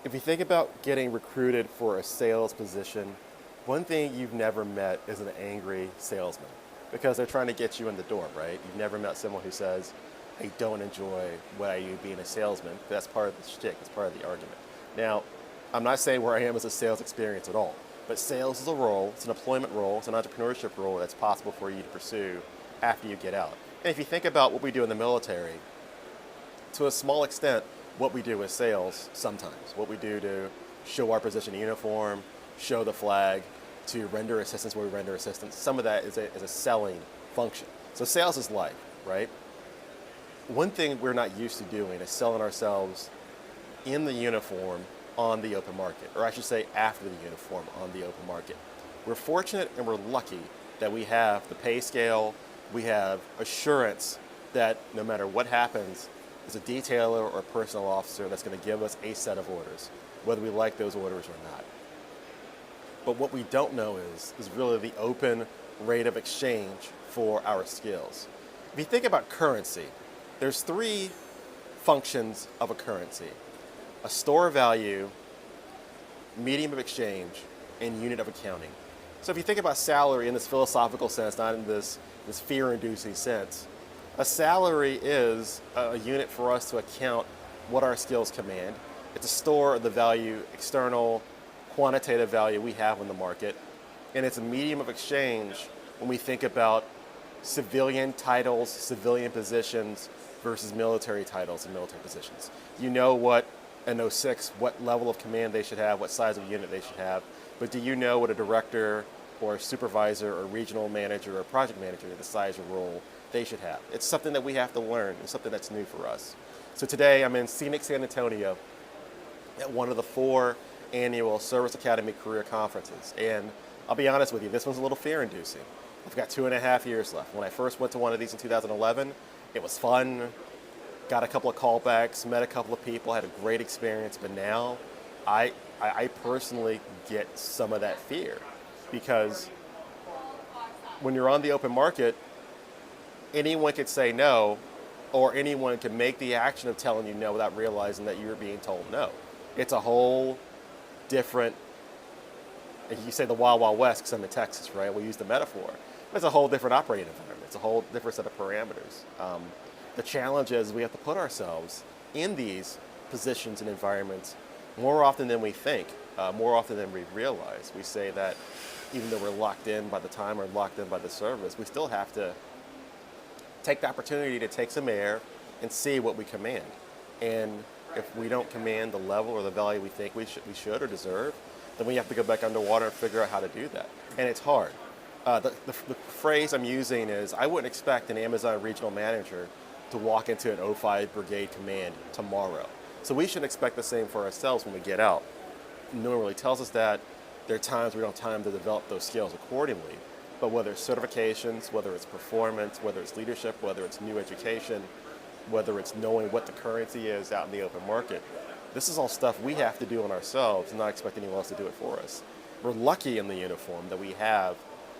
If you think about getting recruited for a sales position, one thing you've never met is an angry salesman because they're trying to get you in the door, right? You've never met someone who says, I don't enjoy what I do being a salesman. That's part of the shtick, that's part of the argument. Now, I'm not saying where I am is a sales experience at all, but sales is a role, it's an employment role, it's an entrepreneurship role that's possible for you to pursue after you get out. And if you think about what we do in the military, to a small extent, what we do is sales sometimes. What we do to show our position in uniform, show the flag, to render assistance where we render assistance. Some of that is a selling function. So sales is life, right? One thing we're not used to doing is selling ourselves in the uniform on the open market, or I should say after the uniform on the open market. We're fortunate and we're lucky that we have the pay scale, we have assurance that no matter what happens, there's a detailer or a personnel officer that's going to give us a set of orders, whether we like those orders or not. But what we don't know is really the open rate of exchange for our skills. If you think about currency, there's three functions of a currency: a store of value, medium of exchange, and unit of accounting. So if you think about salary in this philosophical sense, not in this fear-inducing sense, a salary is a unit for us to account what our skills command. It's a store of the value, external, quantitative value we have in the market. And it's a medium of exchange when we think about civilian titles, civilian positions versus military titles and military positions. You know what an O6, what level of command they should have, what size of unit they should have, but do you know what a director or a supervisor or regional manager or project manager, the size or role they should have? It's something that we have to learn. It's something that's new for us. So today I'm in scenic San Antonio at one of the 4 annual Service Academy career conferences. And I'll be honest with you, this one's a little fear-inducing. I've got 2.5 years left. When I first went to one of these in 2011, it was fun, got a couple of callbacks, met a couple of people, had a great experience, but now I personally get some of that fear because when you're on the open market, anyone could say no, or anyone can make the action of telling you no without realizing that you're being told no. It's a whole different, you say the Wild Wild West because I'm in Texas, right? We use the metaphor. It's a whole different operating environment. It's a whole different set of parameters. The challenge is we have to put ourselves in these positions and environments more often than we think, more often than we realize. We say that even though we're locked in by the time or locked in by the service, we still have to take the opportunity to take some air and see what we command. And if we don't command the level or the value we think we should or deserve, then we have to go back underwater and figure out how to do that. And it's hard. The phrase I'm using is, I wouldn't expect an Amazon regional manager to walk into an O5 brigade command tomorrow. So we should expect the same for ourselves when we get out. No one really tells us that. There are times we don't have time to develop those skills accordingly. But whether it's certifications, whether it's performance, whether it's leadership, whether it's new education, whether it's knowing what the currency is out in the open market, this is all stuff we have to do on ourselves and not expect anyone else to do it for us. We're lucky in the uniform that we have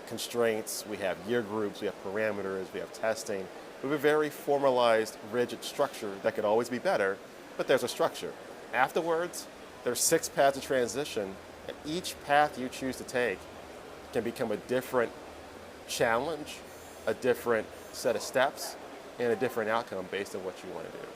constraints, we have year groups, we have parameters, we have testing. We have a very formalized, rigid structure that could always be better, but there's a structure. Afterwards, there's 6 paths of transition, and each path you choose to take can become a different challenge, a different set of steps, and a different outcome based on what you want to do.